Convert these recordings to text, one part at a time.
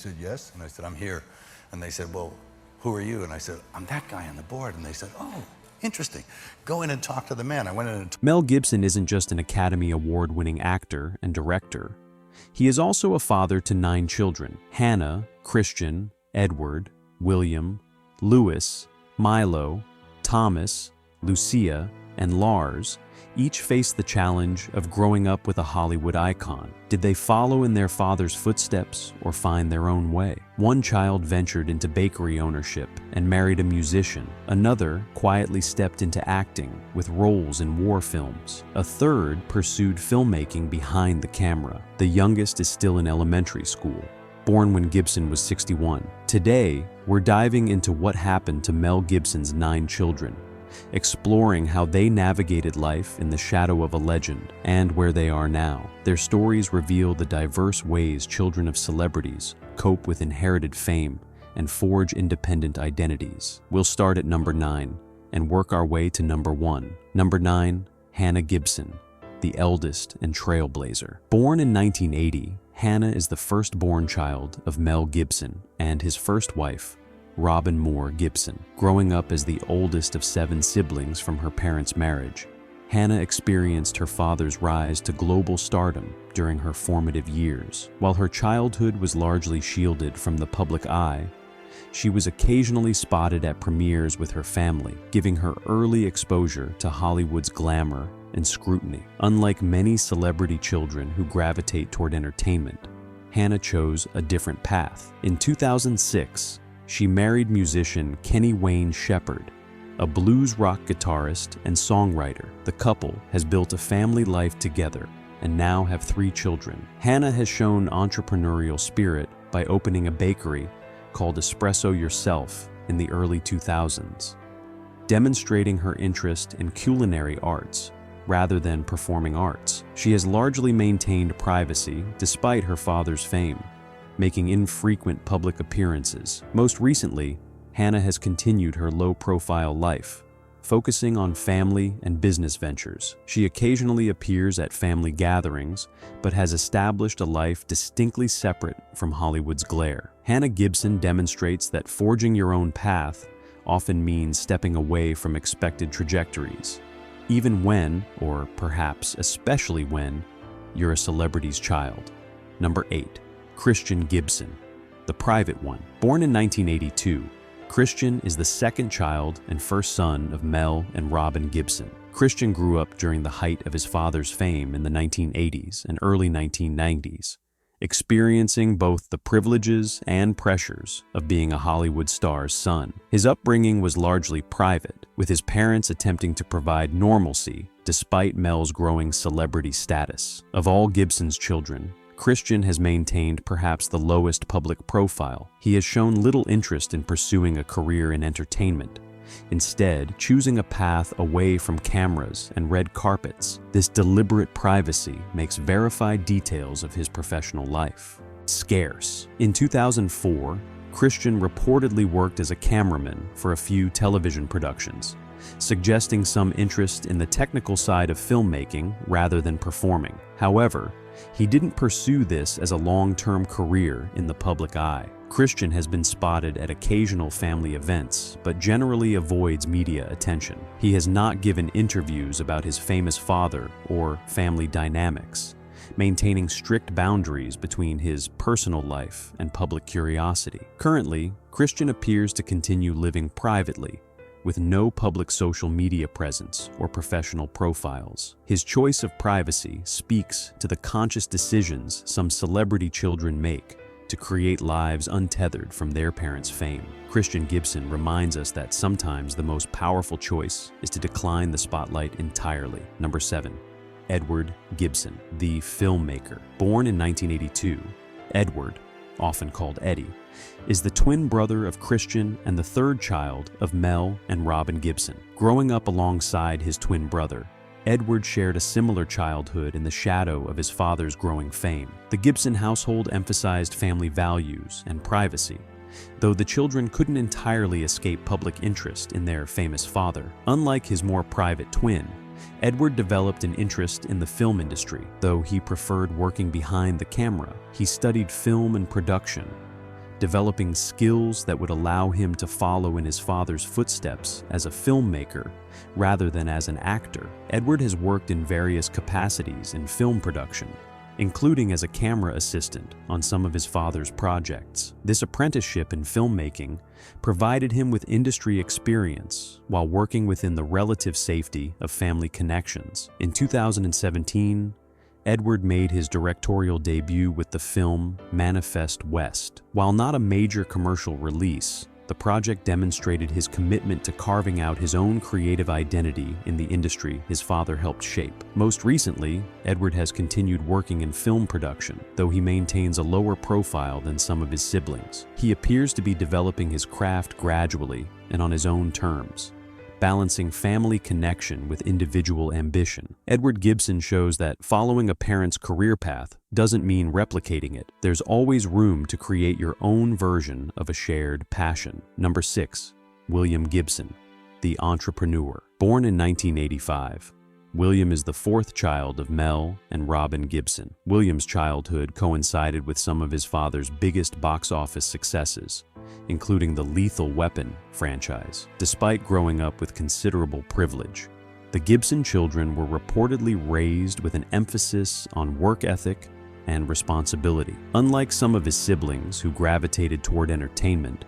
said, yes. And I said, I'm here. And they said, well, who are you? And I said, I'm that guy on the board. And they said, oh, interesting. Go in and talk to the man. I went in and Mel Gibson isn't just an Academy Award-winning actor and director. He is also a father to 9 children: Hannah, Christian, Edward, William, Louis, Milo, Thomas, Lucia, and Lars. Each faced the challenge of growing up with a Hollywood icon. Did they follow in their father's footsteps or find their own way? One child ventured into bakery ownership and married a musician. Another quietly stepped into acting with roles in war films. A third pursued filmmaking behind the camera. The youngest is still in elementary school, born when Gibson was 61. Today, we're diving into what happened to Mel Gibson's 9 children, exploring how they navigated life in the shadow of a legend and where they are now. Their stories reveal the diverse ways children of celebrities cope with inherited fame and forge independent identities. We'll start at number 9 and work our way to number 1. Number 9, Hannah Gibson, the eldest and trailblazer. Born in 1980, Hannah is the firstborn child of Mel Gibson and his first wife, Robin Moore Gibson. Growing up as the oldest of 7 siblings from her parents' marriage, Hannah experienced her father's rise to global stardom during her formative years. While her childhood was largely shielded from the public eye, she was occasionally spotted at premieres with her family, giving her early exposure to Hollywood's glamour and scrutiny. Unlike many celebrity children who gravitate toward entertainment, Hannah chose a different path. In 2006, she married musician Kenny Wayne Shepherd, a blues rock guitarist and songwriter. The couple has built a family life together and now have 3 children. Hannah has shown entrepreneurial spirit by opening a bakery called Espresso Yourself in the early 2000s, demonstrating her interest in culinary arts rather than performing arts. She has largely maintained privacy despite her father's fame, making infrequent public appearances. Most recently, Hannah has continued her low-profile life, focusing on family and business ventures. She occasionally appears at family gatherings, but has established a life distinctly separate from Hollywood's glare. Hannah Gibson demonstrates that forging your own path often means stepping away from expected trajectories, even when, or perhaps especially when, you're a celebrity's child. Number 8. Christian Gibson, the private one. Born in 1982, Christian is the second child and first son of Mel and Robin Gibson. Christian grew up during the height of his father's fame in the 1980s and early 1990s, experiencing both the privileges and pressures of being a Hollywood star's son. His upbringing was largely private, with his parents attempting to provide normalcy despite Mel's growing celebrity status. Of all Gibson's children, Christian has maintained perhaps the lowest public profile. He has shown little interest in pursuing a career in entertainment, instead choosing a path away from cameras and red carpets. This deliberate privacy makes verified details of his professional life scarce. In 2004, Christian reportedly worked as a cameraman for a few television productions, suggesting some interest in the technical side of filmmaking rather than performing. However, he didn't pursue this as a long-term career in the public eye. Christian has been spotted at occasional family events, but generally avoids media attention. He has not given interviews about his famous father or family dynamics, maintaining strict boundaries between his personal life and public curiosity. Currently, Christian appears to continue living privately, with no public social media presence or professional profiles. His choice of privacy speaks to the conscious decisions some celebrity children make to create lives untethered from their parents' fame. Christian Gibson reminds us that sometimes the most powerful choice is to decline the spotlight entirely. Number 7. Edward Gibson, the filmmaker. Born in 1982, Edward, often called Eddie, is the twin brother of Christian and the third child of Mel and Robin Gibson. Growing up alongside his twin brother, Edward shared a similar childhood in the shadow of his father's growing fame. The Gibson household emphasized family values and privacy, though the children couldn't entirely escape public interest in their famous father. Unlike his more private twin, Edward developed an interest in the film industry. Though he preferred working behind the camera, he studied film and production, developing skills that would allow him to follow in his father's footsteps as a filmmaker rather than as an actor. Edward has worked in various capacities in film production, including as a camera assistant on some of his father's projects. This apprenticeship in filmmaking provided him with industry experience while working within the relative safety of family connections. In 2017, Edward made his directorial debut with the film Manifest West. While not a major commercial release, the project demonstrated his commitment to carving out his own creative identity in the industry his father helped shape. Most recently, Edward has continued working in film production, though he maintains a lower profile than some of his siblings. He appears to be developing his craft gradually and on his own terms, balancing family connection with individual ambition. Edward Gibson shows that following a parent's career path doesn't mean replicating it. There's always room to create your own version of a shared passion. Number 6, William Gibson, the entrepreneur. Born in 1985, William is the fourth child of Mel and Robin Gibson. William's childhood coincided with some of his father's biggest box office successes, including the Lethal Weapon franchise. Despite growing up with considerable privilege, the Gibson children were reportedly raised with an emphasis on work ethic and responsibility. Unlike some of his siblings who gravitated toward entertainment,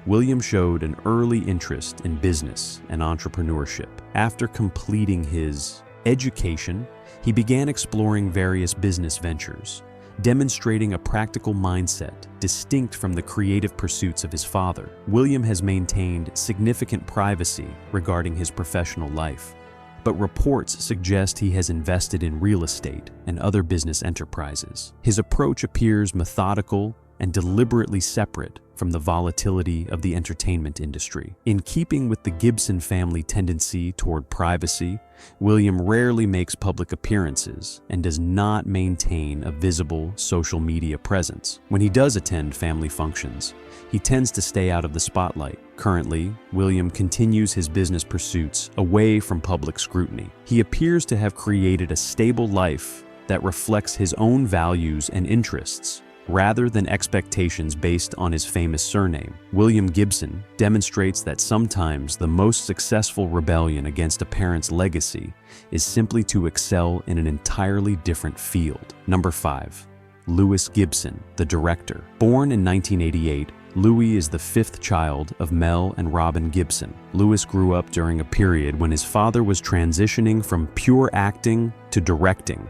William showed an early interest in business and entrepreneurship. After completing his education, he began exploring various business ventures, demonstrating a practical mindset distinct from the creative pursuits of his father. William has maintained significant privacy regarding his professional life, but reports suggest he has invested in real estate and other business enterprises. His approach appears methodical and deliberately separate from the volatility of the entertainment industry. In keeping with the Gibson family tendency toward privacy, William rarely makes public appearances and does not maintain a visible social media presence. When he does attend family functions, he tends to stay out of the spotlight. Currently, William continues his business pursuits away from public scrutiny. He appears to have created a stable life that reflects his own values and interests, rather than expectations based on his famous surname. William Gibson demonstrates that sometimes the most successful rebellion against a parent's legacy is simply to excel in an entirely different field. Number 5, Lewis Gibson, the director. Born in 1988, Louis is the fifth child of Mel and Robin Gibson. Lewis grew up during a period when his father was transitioning from pure acting to directing,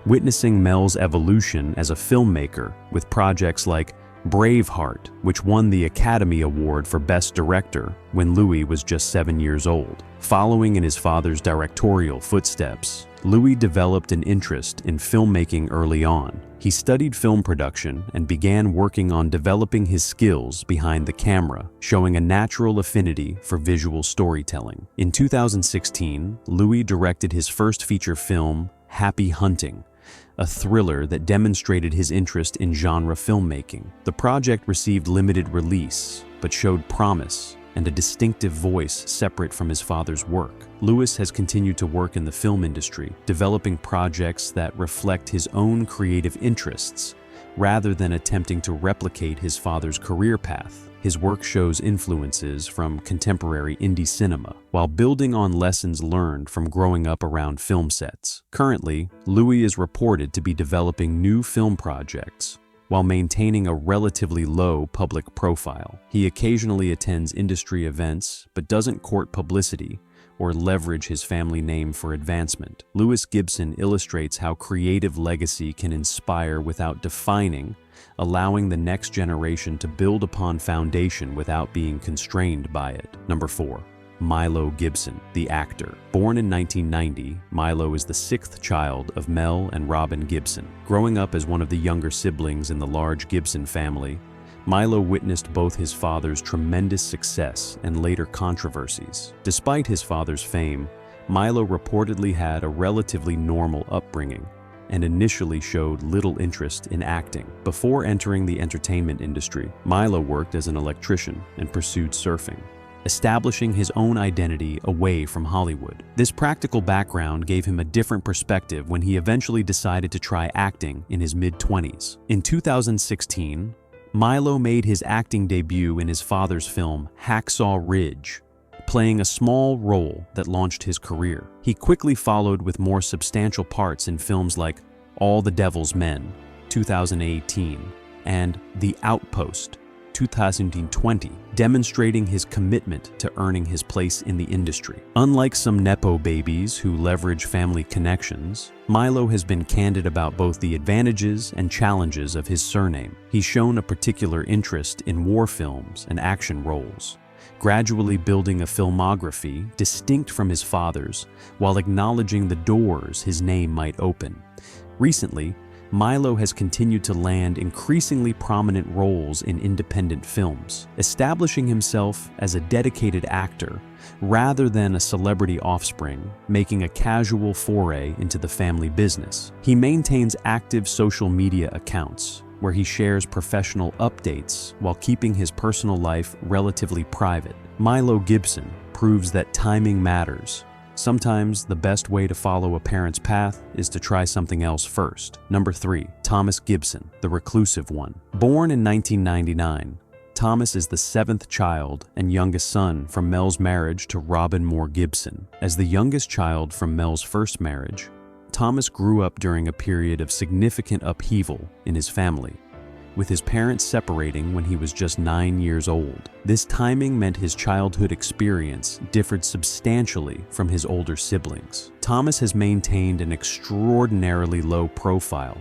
witnessing Mel's evolution as a filmmaker with projects like Braveheart, which won the Academy Award for Best Director when Louis was just 7 years old. Following in his father's directorial footsteps, Louis developed an interest in filmmaking early on. He studied film production and began working on developing his skills behind the camera, showing a natural affinity for visual storytelling. In 2016, Louis directed his first feature film, Happy Hunting, a thriller that demonstrated his interest in genre filmmaking. The project received limited release, but showed promise and a distinctive voice separate from his father's work. Lewis has continued to work in the film industry, developing projects that reflect his own creative interests, rather than attempting to replicate his father's career path. His work shows influences from contemporary indie cinema, while building on lessons learned from growing up around film sets. Currently, Louis is reported to be developing new film projects while maintaining a relatively low public profile. He occasionally attends industry events, but doesn't court publicity or leverage his family name for advancement. Lewis Gibson illustrates how creative legacy can inspire without defining, allowing the next generation to build upon foundation without being constrained by it. Number 4, Milo Gibson, the actor. Born in 1990, Milo is the sixth child of Mel and Robin Gibson. Growing up as one of the younger siblings in the large Gibson family, Milo witnessed both his father's tremendous success and later controversies. Despite his father's fame, Milo reportedly had a relatively normal upbringing and initially showed little interest in acting. Before entering the entertainment industry, Milo worked as an electrician and pursued surfing, establishing his own identity away from Hollywood. This practical background gave him a different perspective when he eventually decided to try acting in his mid-20s. In 2016, Milo made his acting debut in his father's film Hacksaw Ridge, playing a small role that launched his career. He quickly followed with more substantial parts in films like All the Devil's Men, 2018, and The Outpost, 2020, demonstrating his commitment to earning his place in the industry. Unlike some Nepo babies who leverage family connections, Milo has been candid about both the advantages and challenges of his surname. He's shown a particular interest in war films and action roles, gradually building a filmography distinct from his father's while acknowledging the doors his name might open. Recently, Milo has continued to land increasingly prominent roles in independent films, establishing himself as a dedicated actor rather than a celebrity offspring, making a casual foray into the family business. He maintains active social media accounts, where he shares professional updates while keeping his personal life relatively private. Mel Gibson proves that timing matters. Sometimes the best way to follow a parent's path is to try something else first. Number 3, Thomas Gibson, the reclusive one. Born in 1999, Thomas is the 7th child and youngest son from Mel's marriage to Robin Moore Gibson. As the youngest child from Mel's first marriage, Thomas grew up during a period of significant upheaval in his family, with his parents separating when he was just 9 years old. This timing meant his childhood experience differed substantially from his older siblings. Thomas has maintained an extraordinarily low profile,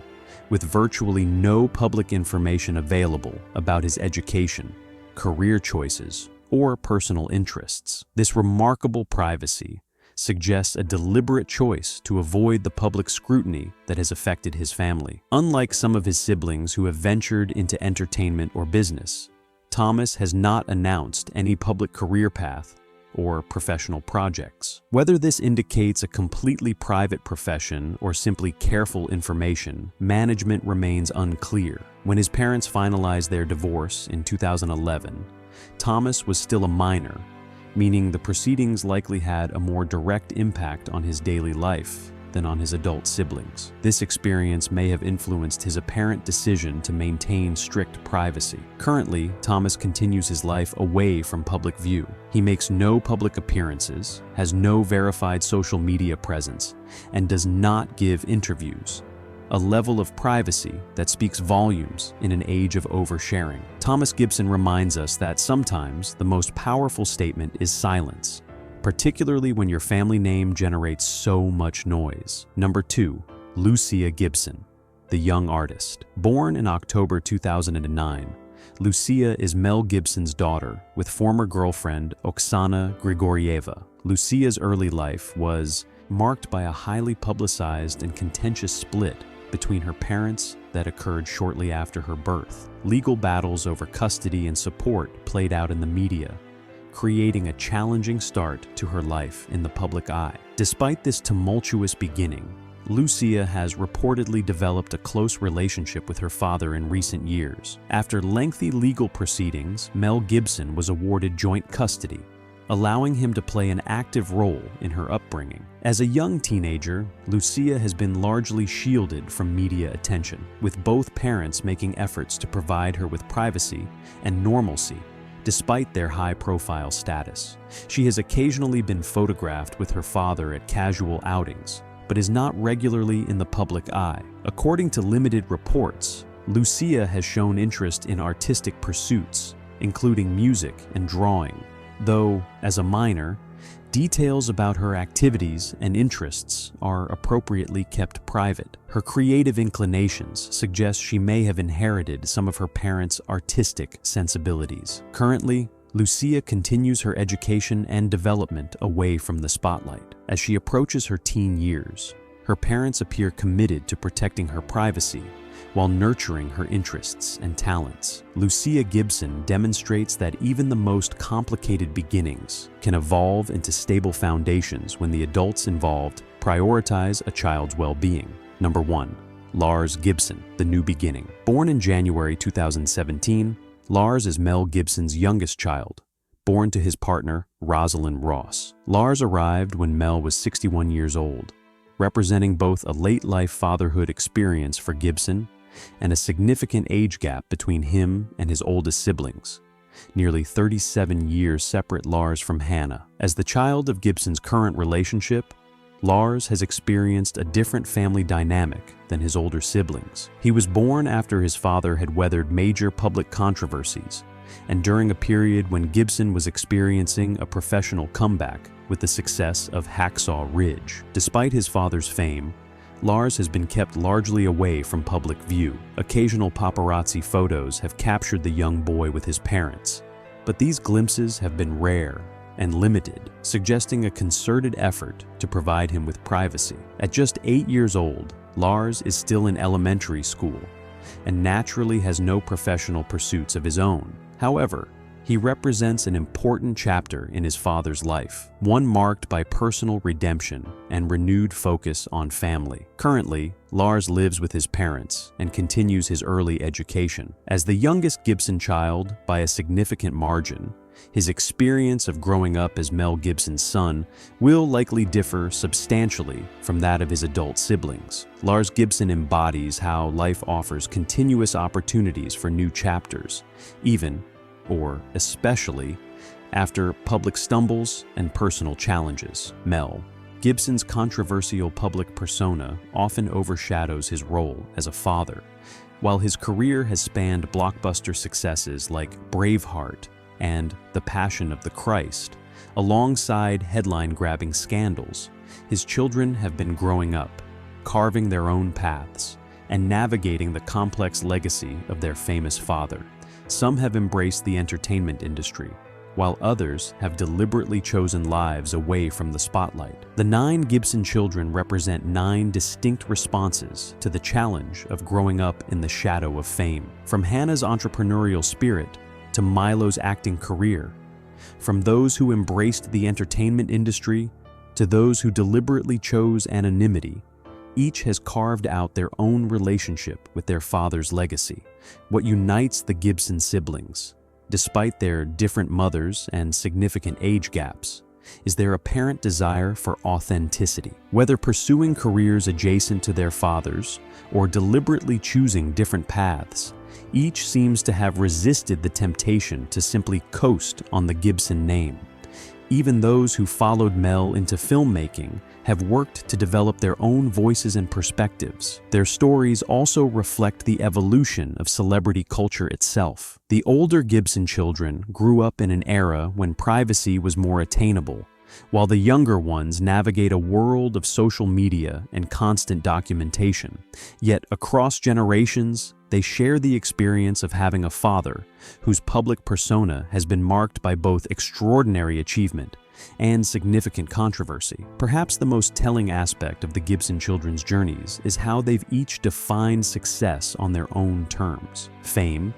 with virtually no public information available about his education, career choices, or personal interests. This remarkable privacy suggests a deliberate choice to avoid the public scrutiny that has affected his family. Unlike some of his siblings who have ventured into entertainment or business, Thomas has not announced any public career path or professional projects. Whether this indicates a completely private profession or simply careful information, management remains unclear. When his parents finalized their divorce in 2011, Thomas was still a minor, meaning the proceedings likely had a more direct impact on his daily life than on his adult siblings. This experience may have influenced his apparent decision to maintain strict privacy. Currently, Thomas continues his life away from public view. He makes no public appearances, has no verified social media presence, and does not give interviews, a level of privacy that speaks volumes in an age of oversharing. Thomas Gibson reminds us that sometimes the most powerful statement is silence, particularly when your family name generates so much noise. Number 2, Lucia Gibson, the young artist. Born in October 2009, Lucia is Mel Gibson's daughter with former girlfriend Oksana Grigorieva. Lucia's early life was marked by a highly publicized and contentious split between her parents that occurred shortly after her birth. Legal battles over custody and support played out in the media, creating a challenging start to her life in the public eye. Despite this tumultuous beginning, Lucia has reportedly developed a close relationship with her father in recent years. After lengthy legal proceedings, Mel Gibson was awarded joint custody, allowing him to play an active role in her upbringing. As a young teenager, Lucia has been largely shielded from media attention, with both parents making efforts to provide her with privacy and normalcy, despite their high-profile status. She has occasionally been photographed with her father at casual outings, but is not regularly in the public eye. According to limited reports, Lucia has shown interest in artistic pursuits, including music and drawing, though, as a minor, details about her activities and interests are appropriately kept private. Her creative inclinations suggest she may have inherited some of her parents' artistic sensibilities. Currently, Lucia continues her education and development away from the spotlight. As she approaches her teen years, her parents appear committed to protecting her privacy while nurturing her interests and talents. Lucia Gibson demonstrates that even the most complicated beginnings can evolve into stable foundations when the adults involved prioritize a child's well-being. Number 1, Lars Gibson, the new beginning. Born in January 2017, Lars is Mel Gibson's youngest child, born to his partner, Rosalind Ross. Lars arrived when Mel was 61 years old, representing both a late-life fatherhood experience for Gibson and a significant age gap between him and his oldest siblings. Nearly 37 years separate Lars from Hannah. As the child of Gibson's current relationship, Lars has experienced a different family dynamic than his older siblings. He was born after his father had weathered major public controversies, and during a period when Gibson was experiencing a professional comeback with the success of Hacksaw Ridge. Despite his father's fame, Lars has been kept largely away from public view. Occasional paparazzi photos have captured the young boy with his parents, but these glimpses have been rare and limited, suggesting a concerted effort to provide him with privacy. At just 8 years old, Lars is still in elementary school and naturally has no professional pursuits of his own. However, he represents an important chapter in his father's life, one marked by personal redemption and renewed focus on family. Currently, Lars lives with his parents and continues his early education. As the youngest Gibson child by a significant margin, his experience of growing up as Mel Gibson's son will likely differ substantially from that of his adult siblings. Lars Gibson embodies how life offers continuous opportunities for new chapters, even, or especially, after public stumbles and personal challenges. Mel Gibson's controversial public persona often overshadows his role as a father. While his career has spanned blockbuster successes like Braveheart and The Passion of the Christ, alongside headline-grabbing scandals, his children have been growing up, carving their own paths, and navigating the complex legacy of their famous father. Some have embraced the entertainment industry, while others have deliberately chosen lives away from the spotlight. The 9 Gibson children represent 9 distinct responses to the challenge of growing up in the shadow of fame. From Hannah's entrepreneurial spirit to Milo's acting career, from those who embraced the entertainment industry to those who deliberately chose anonymity, each has carved out their own relationship with their father's legacy. What unites the Gibson siblings, despite their different mothers and significant age gaps, is their apparent desire for authenticity. Whether pursuing careers adjacent to their fathers or deliberately choosing different paths, each seems to have resisted the temptation to simply coast on the Gibson name. Even those who followed Mel into filmmaking have worked to develop their own voices and perspectives. Their stories also reflect the evolution of celebrity culture itself. The older Gibson children grew up in an era when privacy was more attainable, while the younger ones navigate a world of social media and constant documentation. Yet across generations, they share the experience of having a father whose public persona has been marked by both extraordinary achievement and significant controversy. Perhaps the most telling aspect of the Gibson children's journeys is how they've each defined success on their own terms. Fame,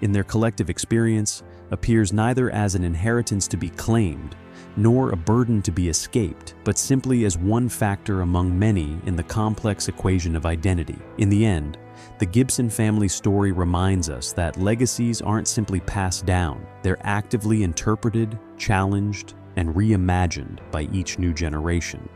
in their collective experience, appears neither as an inheritance to be claimed nor a burden to be escaped, but simply as one factor among many in the complex equation of identity. In the end, the Gibson family story reminds us that legacies aren't simply passed down, they're actively interpreted, challenged, and reimagined by each new generation.